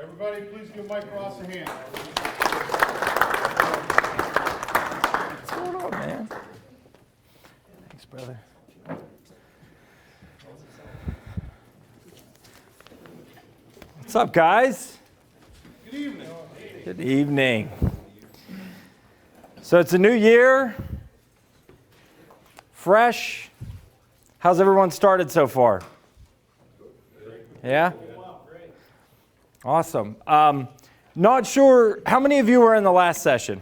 Everybody, please give Mike Ross a hand. What's going on, man? Thanks, brother. What's up, guys? Good evening. Good evening. So it's a new year, fresh. How's everyone started so far? Yeah? Awesome. Not sure, how many of you were in the last session?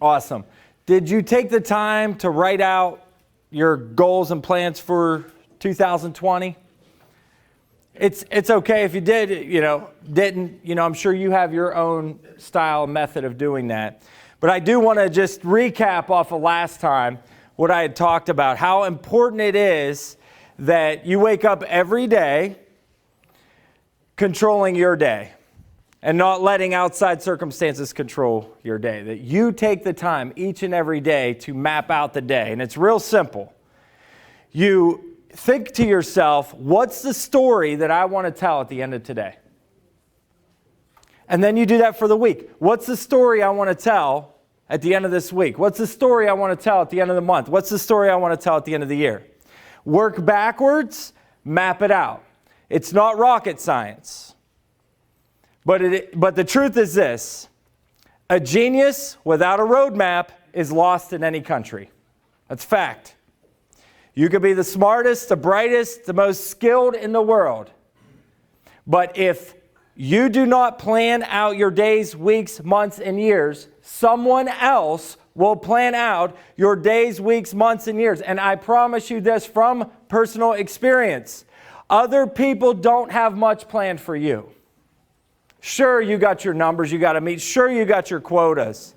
Awesome. Did you take the time to write out your goals and plans for 2020? It's okay if you did, didn't, I'm sure you have your own style, method of doing that. But I do want to just recap off of last time what I had talked about, how important it is that you wake up every day controlling your day and not letting outside circumstances control your day. That you take the time each and every day to map out the day. And it's real simple. You think to yourself, what's the story that I want to tell at the end of today? And then you do that for the week. What's the story I want to tell at the end of this week? What's the story I want to tell at the end of the month? What's the story I want to tell at the end of the year? Work backwards, map it out. It's not rocket science. But the truth is this: a genius without a roadmap is lost in any country. That's fact. You could be the smartest, the brightest, the most skilled in the world. But if you do not plan out your days, weeks, months, and years, someone else will plan out your days, weeks, months, and years. And I promise you this from personal experience. Other people don't have much planned for you. Sure, you got your numbers you got to meet. Sure, you got your quotas.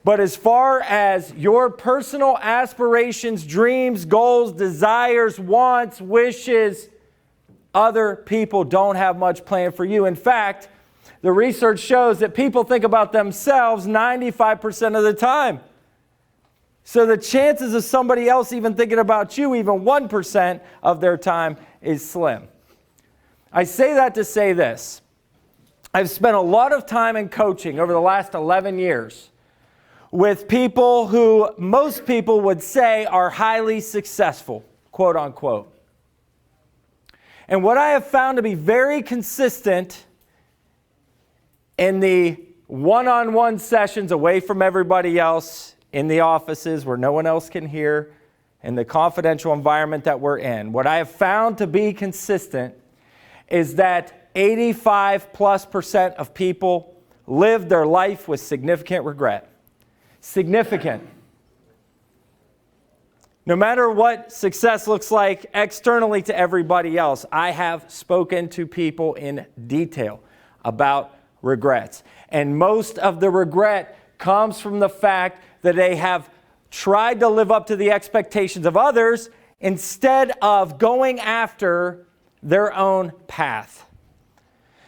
But as far as your personal aspirations, dreams, goals, desires, wants, wishes, other people don't have much planned for you. In fact, the research shows that people think about themselves 95% of the time. So the chances of somebody else even thinking about you even 1% of their time is slim. I say that to say this. I've spent a lot of time in coaching over the last 11 years with people who most people would say are highly successful, quote unquote. And what I have found to be very consistent in the one-on-one sessions away from everybody else, in the offices where no one else can hear, in the confidential environment that we're in, what I have found to be consistent is that 85+% of people live their life with significant regret. Significant. No matter what success looks like externally to everybody else, I have spoken to people in detail about regrets. And most of the regret comes from the fact that they have tried to live up to the expectations of others instead of going after their own path.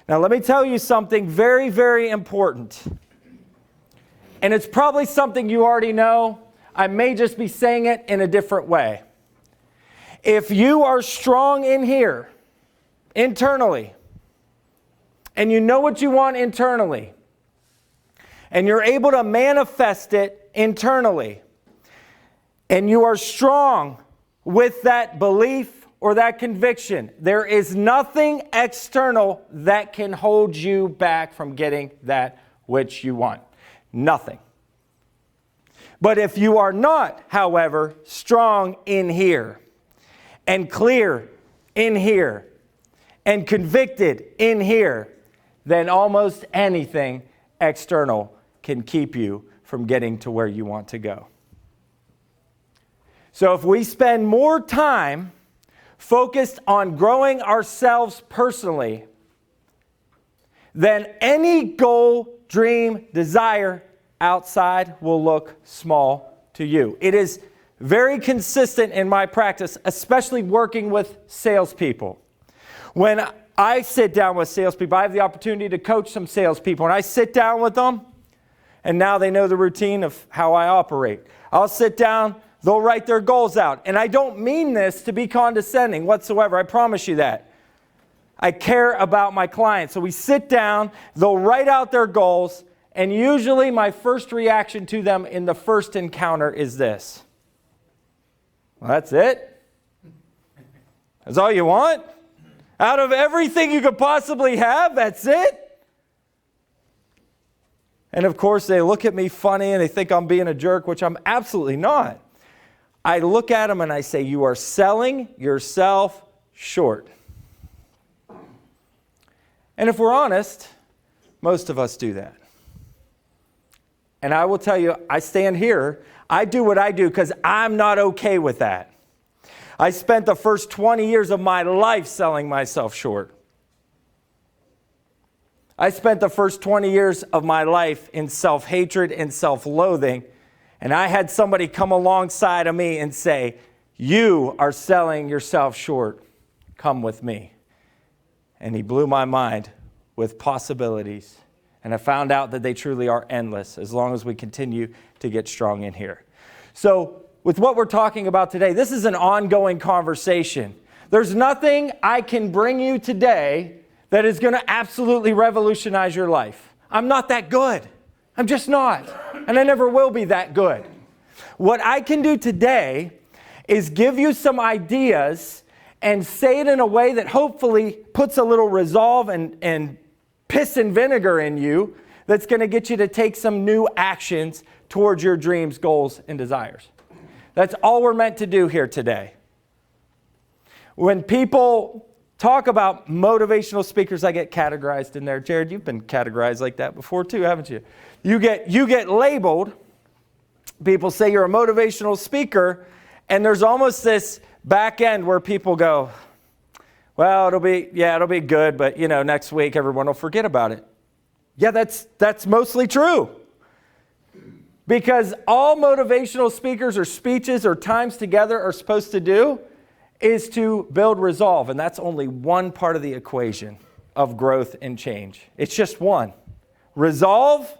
Now, let me tell you something very, very important. And it's probably something you already know. I may just be saying it in a different way. If you are strong in here, internally, and you know what you want internally, and you're able to manifest it internally, and you are strong with that belief or that conviction, there is nothing external that can hold you back from getting that which you want. Nothing. But if you are not, however, strong in here, and clear in here, and convicted in here, then almost anything external can keep you from getting to where you want to go. So if we spend more time focused on growing ourselves personally, then any goal, dream, desire outside will look small to you. It is very consistent in my practice, especially working with salespeople. When I sit down with salespeople, I have the opportunity to coach some salespeople, and I sit down with them, and now they know the routine of how I operate. I'll sit down, they'll write their goals out, and I don't mean this to be condescending whatsoever, I promise you that. I care about my clients. So we sit down, they'll write out their goals, and usually my first reaction to them in the first encounter is this. Well, that's it? That's all you want? Out of everything you could possibly have, that's it? And of course, they look at me funny and they think I'm being a jerk, which I'm absolutely not. I look at them and I say, you are selling yourself short. And if we're honest, most of us do that. And I will tell you, I stand here, I do what I do because I'm not okay with that. I spent the first 20 years of my life selling myself short. I spent the first 20 years of my life in self-hatred and self-loathing, and I had somebody come alongside of me and say, you are selling yourself short. Come with me. And he blew my mind with possibilities. And I found out that they truly are endless as long as we continue to get strong in here. So with what we're talking about today, this is an ongoing conversation. There's nothing I can bring you today that is going to absolutely revolutionize your life. I'm not that good. I'm just not. And I never will be that good. What I can do today is give you some ideas and say it in a way that hopefully puts a little resolve and piss and vinegar in you that's going to get you to take some new actions towards your dreams, goals, and desires. That's all we're meant to do here today. When people talk about motivational speakers, I get categorized in there. Jared, you've been categorized like that before too, haven't you? You get labeled. People say you're a motivational speaker, and there's almost this back end where people go, well, it'll be good, but next week everyone will forget about it. Yeah, that's mostly true. Because all motivational speakers or speeches or times together are supposed to do is to build resolve. And that's only one part of the equation of growth and change. It's just one. Resolve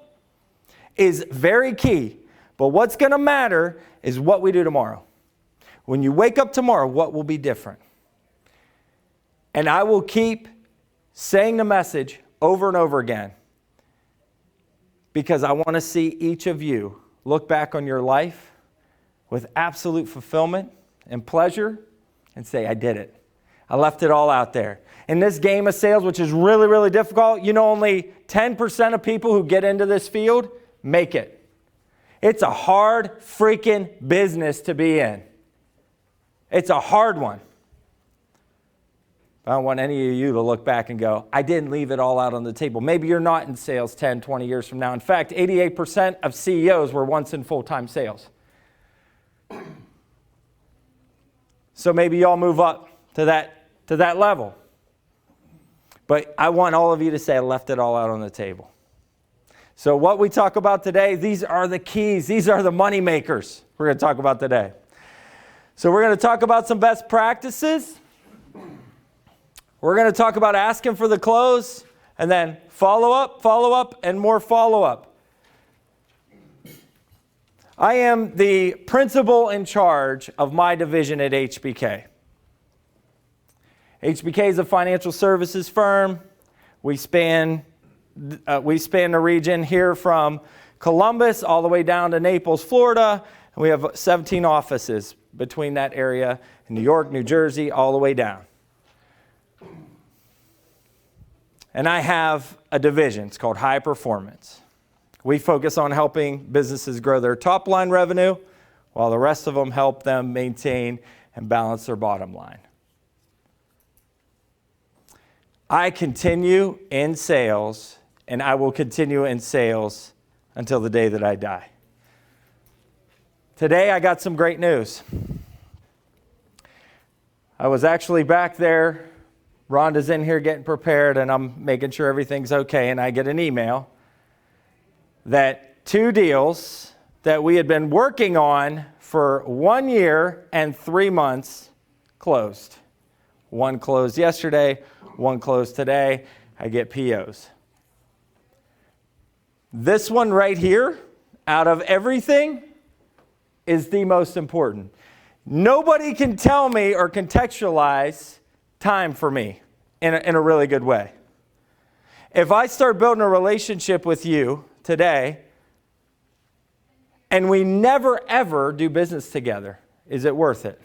is very key. But what's going to matter is what we do tomorrow. When you wake up tomorrow, what will be different? And I will keep saying the message over and over again because I want to see each of you look back on your life with absolute fulfillment and pleasure and say, I did it. I left it all out there. In this game of sales, which is really, really difficult, only 10% of people who get into this field make it. It's a hard freaking business to be in. It's a hard one. I don't want any of you to look back and go, I didn't leave it all out on the table. Maybe you're not in sales 10, 20 years from now. In fact, 88% of CEOs were once in full-time sales. So maybe y'all move up to that level. But I want all of you to say, I left it all out on the table. So what we talk about today, these are the keys. These are the money makers we're going to talk about today. So we're going to talk about some best practices. We're going to talk about asking for the close, and then follow up, and more follow-up. I am the principal in charge of my division at HBK. HBK is a financial services firm. We span the region here from Columbus all the way down to Naples, Florida. And we have 17 offices between that area in New York, New Jersey, all the way down. And I have a division. It's called High Performance. We focus on helping businesses grow their top line revenue, while the rest of them help them maintain and balance their bottom line. I continue in sales, and I will continue in sales until the day that I die. Today, I got some great news. I was actually back there. Rhonda's in here getting prepared, and I'm making sure everything's okay, and I get an email that 2 deals that we had been working on for 1 year and 3 months closed. One closed yesterday, one closed today. I get POs. This one right here, out of everything, is the most important. Nobody can tell me or contextualize time for me in a really good way. If I start building a relationship with you today and we never ever do business together, is it worth it?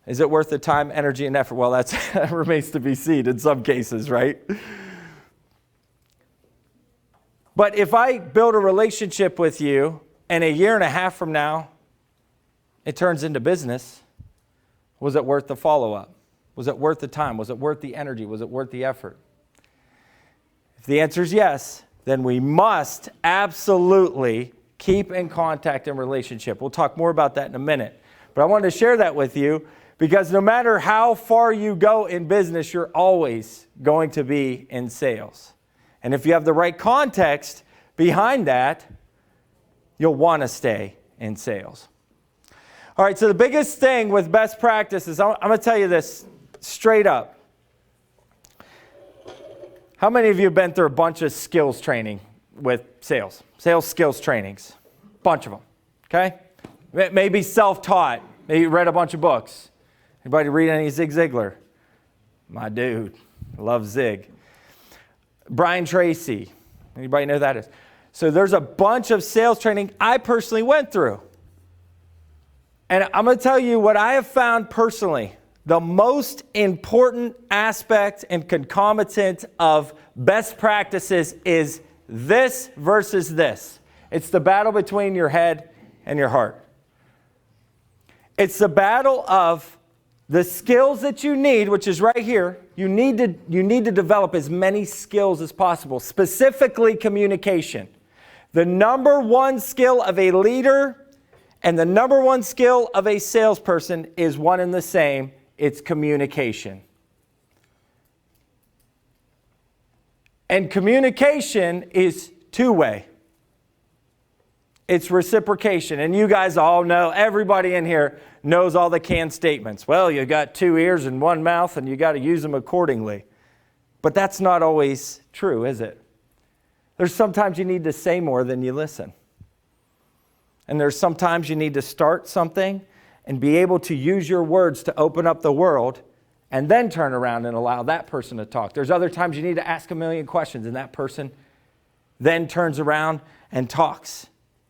Is it worth the time, energy, and effort? Well, that remains to be seen in some cases, right? But if I build a relationship with you and a year and a half from now, it turns into business, was it worth the follow-up? Was it worth the time? Was it worth the energy? Was it worth the effort? If the answer is yes, then we must absolutely keep in contact and relationship. We'll talk more about that in a minute. But I wanted to share that with you because no matter how far you go in business, you're always going to be in sales. And if you have the right context behind that, you'll want to stay in sales. All right, so the biggest thing with best practices, I'm going to tell you this straight up. How many of you have been through a bunch of skills training with sales? Sales skills trainings. Bunch of them, okay? Maybe self-taught. Maybe you read a bunch of books. Anybody read any Zig Ziglar? My dude. Love Zig. Brian Tracy. Anybody know who that is? So there's a bunch of sales training I personally went through. And I'm going to tell you what I have found personally. The most important aspect and concomitant of best practices is this versus this. It's the battle between your head and your heart. It's the battle of the skills that you need, which is right here. You need to develop as many skills as possible, specifically communication. The number one skill of a leader and the number one skill of a salesperson is one and the same. It's communication. And communication is two-way. It's reciprocation. And you guys all know, everybody in here knows all the canned statements. Well, you got two ears and one mouth and you got to use them accordingly. But that's not always true, is it? There's sometimes you need to say more than you listen. And there's sometimes you need to start something and be able to use your words to open up the world and then turn around and allow that person to talk. There's other times you need to ask a million questions and that person then turns around and talks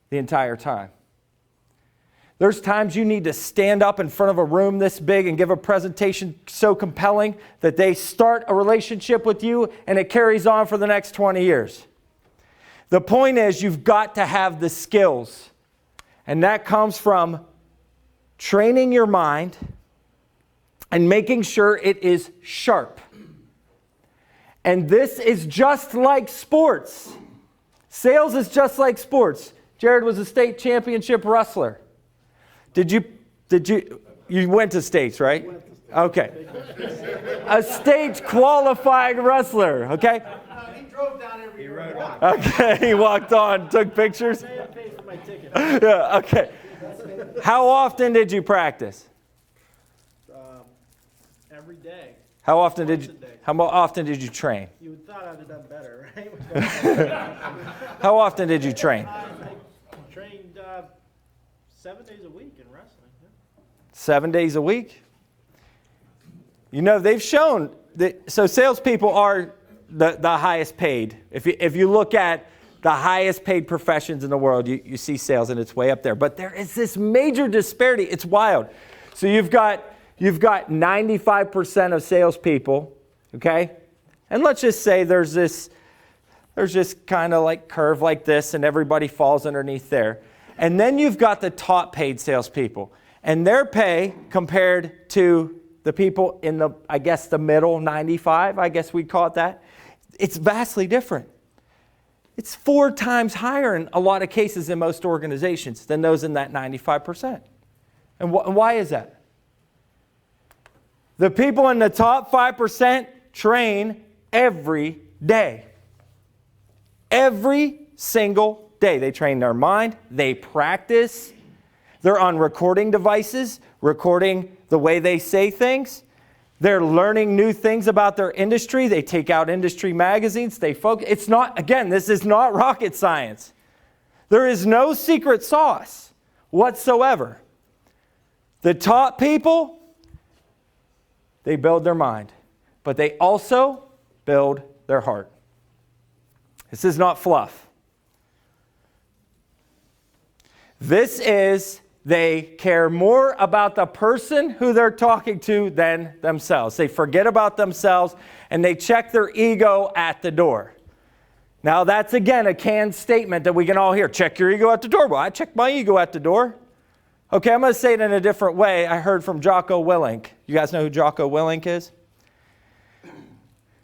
the entire time. There's times you need to stand up in front of a room this big and give a presentation so compelling that they start a relationship with you and it carries on for the next 20 years. The point is you've got to have the skills. And that comes from training your mind and making sure it is sharp. And this is just like sports. Sales is just like sports. Jared was a state championship wrestler. You went to states, right? Okay. A state qualified wrestler, okay? He drove down every year. Okay, he walked on, took pictures. Paid for my ticket. Yeah, okay. How often did you practice? Every day. How often did you train? You would thought I'd have done better, right? How often did you train? I trained 7 days a week in wrestling. Yeah. 7 days a week? You know, they've shown that, so salespeople are the highest paid. If you look at the highest paid professions in the world, you see sales and it's way up there. But there is this major disparity. It's wild. So you've got 95% of salespeople, okay? And let's just say there's this kind of like curve like this and everybody falls underneath there. And then you've got the top paid salespeople. And their pay compared to the people in the, I guess, the middle 95, I guess we'd call it that, it's vastly different. It's 4 times higher in a lot of cases in most organizations than those in that 95%. And why is that? The people in the top 5% train every day. Every single day. They train their mind. They practice. They're on recording devices, recording the way they say things. They're learning new things about their industry. They take out industry magazines. They focus. It's not, again, this is not rocket science. There is no secret sauce whatsoever. The top people, they build their mind. but they also build their heart. This is not fluff. This is they care more about the person who they're talking to than themselves. They forget about themselves and they check their ego at the door. Now that's again a canned statement that we can all hear. Check your ego at the door. Well, I check my ego at the door. Okay, I'm going to say it in a different way. I heard from Jocko Willink. You guys know who Jocko Willink is?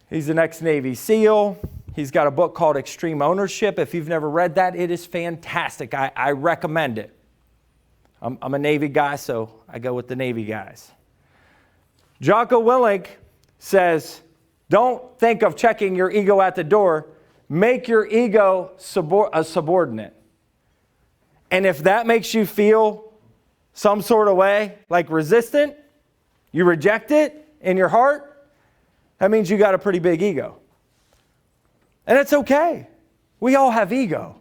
He's an ex-Navy SEAL. He's got a book called Extreme Ownership. If you've never read that, it is fantastic. I recommend it. I'm a Navy guy, so I go with the Navy guys. Jocko Willink says, don't think of checking your ego at the door. Make your ego a subordinate. And if that makes you feel some sort of way, like resistant, you reject it in your heart, that means you got a pretty big ego. And it's okay. We all have ego.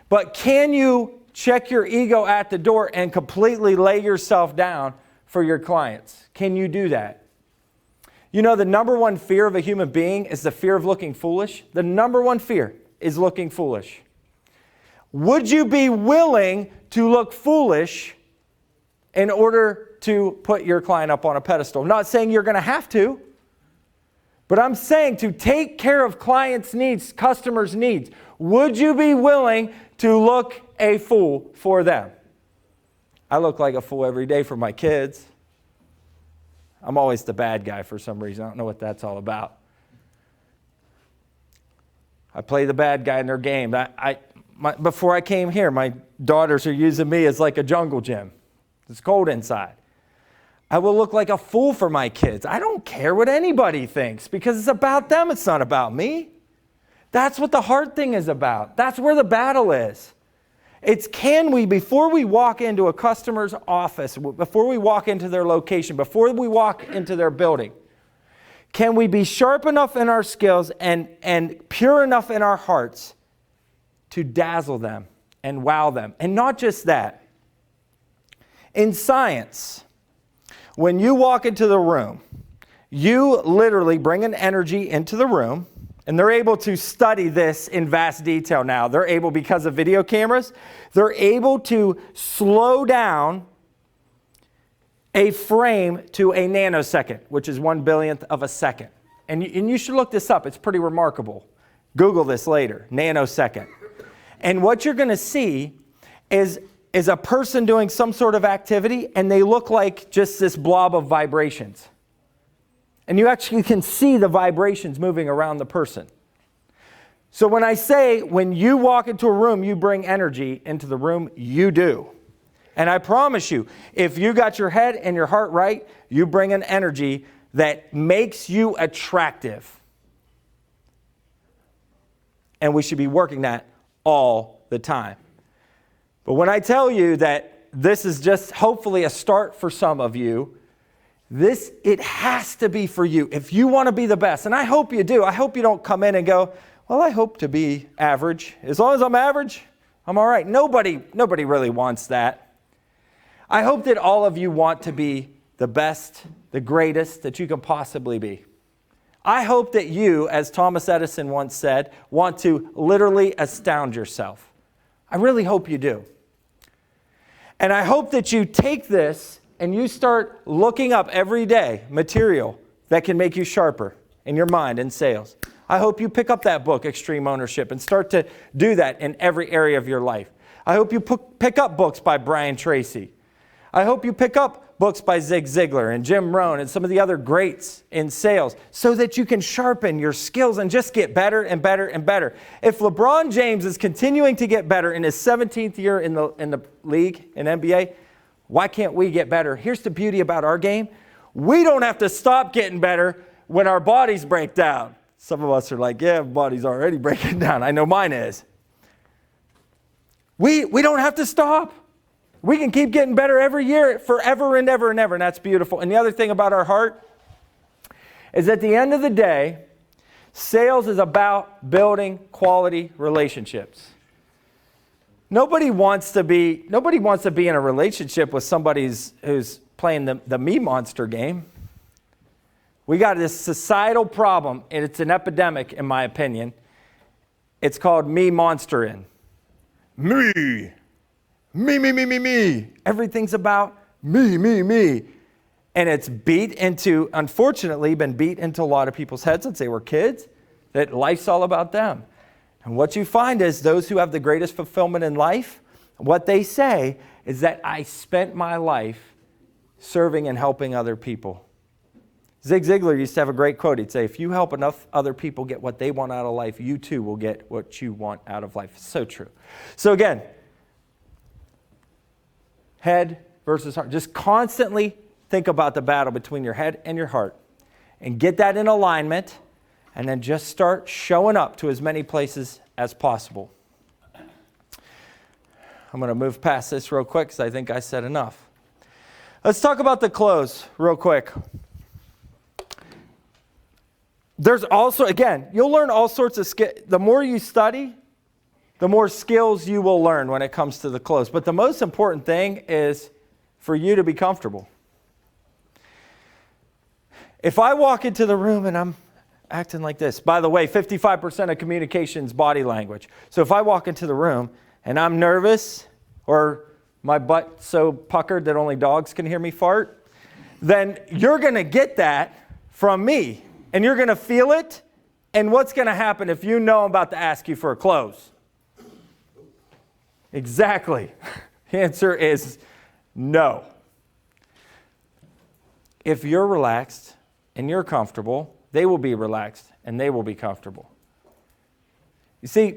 But can you check your ego at the door and completely lay yourself down for your clients? Can you do that? You know, the number one fear of a human being is the fear of looking foolish. The number one fear is looking foolish. Would you be willing to look foolish in order to put your client up on a pedestal? I'm not saying you're going to have to, but I'm saying to take care of clients' needs, customers' needs. Would you be willing to look a fool for them? I look like a fool every day for my kids. I'm always the bad guy for some reason. I don't know what that's all about. I play the bad guy in their game. Before I came here, my daughters are using me as like a jungle gym. It's cold inside. I will look like a fool for my kids. I don't care what anybody thinks because it's about them. It's not about me. That's what the heart thing is about. That's where the battle is. It's can we, before we walk into a customer's office, before we walk into their location, before we walk into their building, can we be sharp enough in our skills and pure enough in our hearts to dazzle them and wow them? And not just that. In science, when you walk into the room, you literally bring an energy into the room, and they're able to study this in vast detail now. They're able, because of video cameras, they're able to slow down a frame to a nanosecond, which is 1/billionth of a second. And you should look this up. It's pretty remarkable. Google this later, nanosecond. And what you're going to see is a person doing some sort of activity, and they look like just this blob of vibrations. And you actually can see the vibrations moving around the person. So when I say, when you walk into a room, you bring energy into the room, you do. And I promise you, if you got your head and your heart right, you bring an energy that makes you attractive. And we should be working that all the time. But when I tell you that this is just hopefully a start for some of you, it has to be for you. If you want to be the best, and I hope you do. I hope you don't come in and go, well, I hope to be average. As long as I'm average, I'm all right. Nobody really wants that. I hope that all of you want to be the best, the greatest that you can possibly be. I hope that you, as Thomas Edison once said, want to literally astound yourself. I really hope you do. And I hope that you take this and you start looking up every day material that can make you sharper in your mind in sales. I hope you pick up that book, Extreme Ownership, and start to do that in every area of your life. I hope you pick up books by Brian Tracy. I hope you pick up books by Zig Ziglar and Jim Rohn and some of the other greats in sales so that you can sharpen your skills and just get better and better and better. If LeBron James is continuing to get better in his 17th year in the league, in NBA, why can't we get better? Here's the beauty about our game. We don't have to stop getting better when our bodies break down. Some of us are like, yeah, body's already breaking down. I know mine is. We don't have to stop. We can keep getting better every year, forever and ever and ever, and that's beautiful. And the other thing about our heart is at the end of the day, sales is about building quality relationships. Nobody wants to be in a relationship with somebody who's playing the me monster game. We got this societal problem, and it's an epidemic, in my opinion. It's called me monstering. Me. Me. Everything's about me. And it's unfortunately, been beat into a lot of people's heads since they were kids, that life's all about them. And what you find is those who have the greatest fulfillment in life, what they say is that I spent my life serving and helping other people. Zig Ziglar used to have a great quote. He'd say, if you help enough other people get what they want out of life, you too will get what you want out of life. It's so true. So again, head versus heart. Just constantly think about the battle between your head and your heart and get that in alignment, and then just start showing up to as many places as possible. I'm going to move past this real quick because I think I said enough. Let's talk about the close real quick. There's also, again, you'll learn all sorts of skills. The more you study, the more skills you will learn when it comes to the close. But the most important thing is for you to be comfortable. If I walk into the room and I'm acting like this, by the way, 55% of communication is body language. So if I walk into the room and I'm nervous or my butt so puckered that only dogs can hear me fart, then you're going to get that from me. And you're going to feel it. And what's going to happen if you know I'm about to ask you for a close? Exactly. The answer is no. If you're relaxed and you're comfortable, they will be relaxed and they will be comfortable. You see,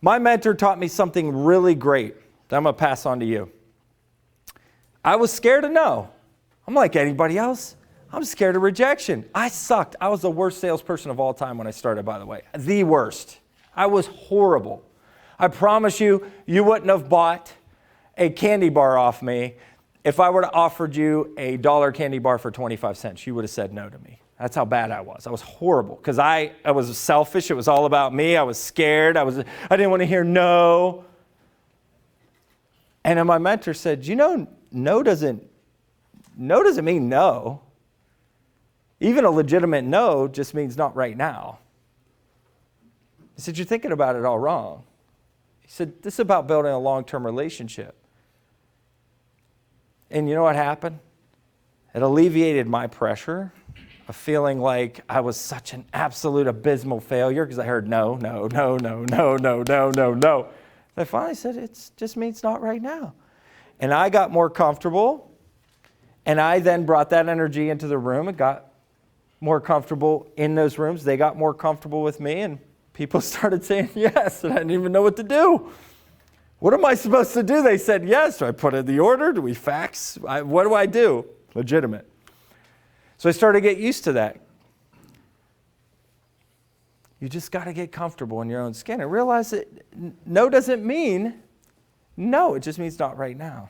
my mentor taught me something really great that I'm going to pass on to you. I was scared to know. I'm like anybody else. I'm scared of rejection. I sucked. I was the worst salesperson of all time when I started, by the way. The worst. I was horrible. I promise you, you wouldn't have bought a candy bar off me if I were to offered you a $1 candy bar for 25 cents. You would have said no to me. That's how bad I was. I was horrible because I was selfish. It was all about me. I was scared. I didn't want to hear no. And then my mentor said, you know, no doesn't mean no. Even a legitimate no just means not right now. He said, you're thinking about it all wrong. He said, this is about building a long-term relationship. And you know what happened? It alleviated my pressure of feeling like I was such an absolute abysmal failure because I heard no. I finally said, it just means not right now. And I got more comfortable, and I then brought that energy into the room and got more comfortable in those rooms. They got more comfortable with me, and people started saying yes, and I didn't even know what to do. What am I supposed to do? They said yes. Do I put in the order? Do we fax? What do I do? Legitimate. So I started to get used to that. You just got to get comfortable in your own skin and realize that no doesn't mean no. It just means not right now.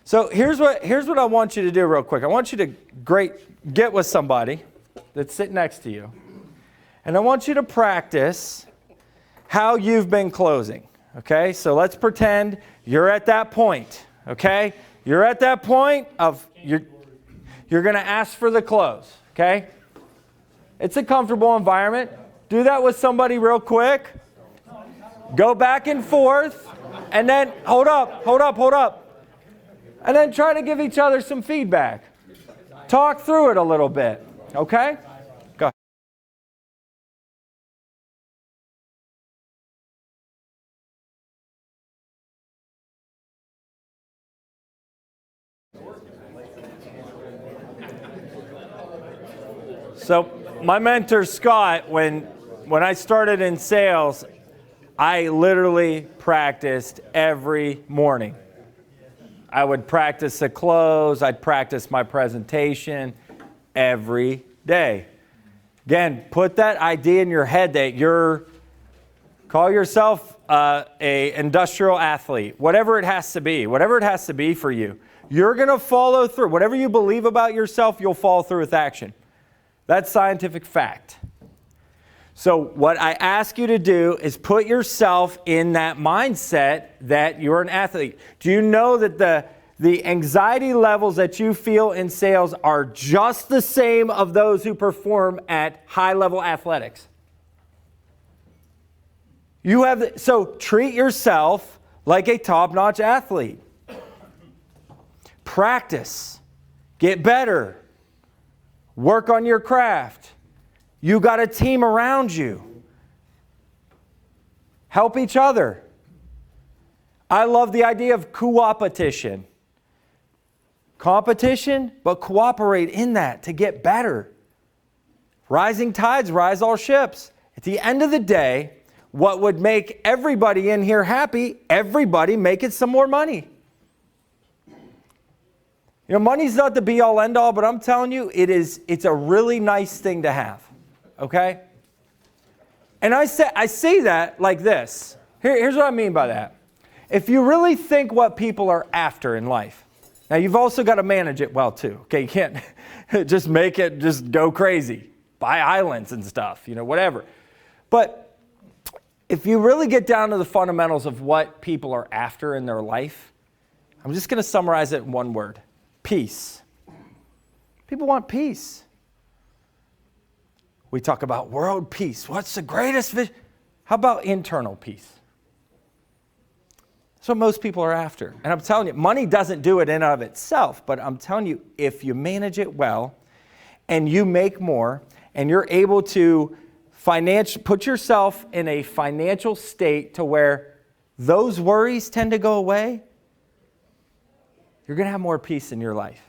So here's what I want you to do real quick. I want you to get with somebody that's sitting next to you. And I want you to practice how you've been closing. Okay? So let's pretend you're at that point. Okay? You're at that point of you're going to ask for the close. Okay? It's a comfortable environment. Do that with somebody real quick. Go back and forth. And then hold up. And then try to give each other some feedback. Talk through it a little bit. Okay? Go ahead. So my mentor, Scott, when I started in sales, I literally practiced every morning. I would practice the close. I'd practice my presentation every day. Again, put that idea in your head that call yourself a industrial athlete, whatever it has to be for you. You're going to follow through. Whatever you believe about yourself, you'll follow through with action. That's scientific fact. So what I ask you to do is put yourself in that mindset that you're an athlete. Do you know that the anxiety levels that you feel in sales are just the same of those who perform at high-level athletics. So treat yourself like a top-notch athlete. Practice. Get better. Work on your craft. You got a team around you. Help each other. I love the idea of co-opetition. Competition, but cooperate in that to get better. Rising tides rise all ships. At the end of the day, what would make everybody in here happy? Everybody making some more money. You know, money's not the be-all, end-all, but I'm telling you, it's a really nice thing to have. Okay? And I say that like this. Here's what I mean by that. If you really think what people are after in life, now you've also got to manage it well too. Okay, you can't just make it just go crazy, buy islands and stuff, whatever. But if you really get down to the fundamentals of what people are after in their life, I'm just going to summarize it in one word: peace. People want peace. We talk about world peace. What's the greatest vision? How about internal peace? That's what most people are after. And I'm telling you, money doesn't do it in and of itself, but I'm telling you, if you manage it well and you make more and you're able to put yourself in a financial state to where those worries tend to go away, you're going to have more peace in your life.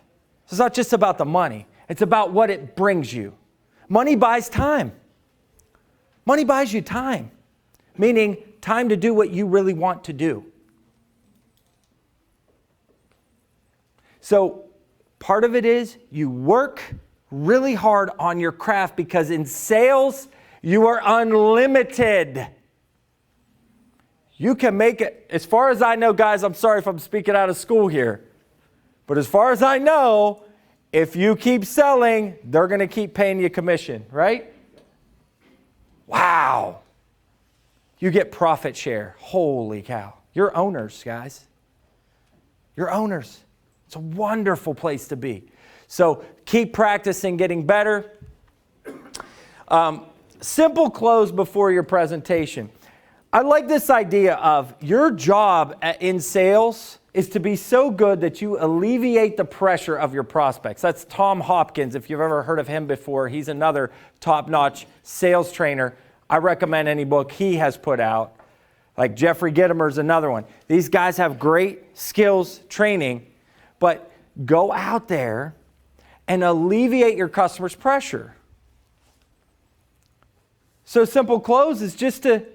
So it's not just about the money. It's about what it brings you. Money buys time. Money buys you time, meaning time to do what you really want to do. So part of it is you work really hard on your craft, because in sales, you are unlimited. You can make it, as far as I know, guys, I'm sorry if I'm speaking out of school here, but as far as I know, if you keep selling, they're going to keep paying you commission, right? Wow. You get profit share. Holy cow. You're owners, guys. You're owners. It's a wonderful place to be. So keep practicing getting better. Simple close before your presentation. I like this idea of your job in sales is to be so good that you alleviate the pressure of your prospects. That's Tom Hopkins, if you've ever heard of him before. He's another top-notch sales trainer. I recommend any book he has put out. Like Jeffrey Gitomer's another one. These guys have great skills training, but go out there and alleviate your customers' pressure. So simple close is just to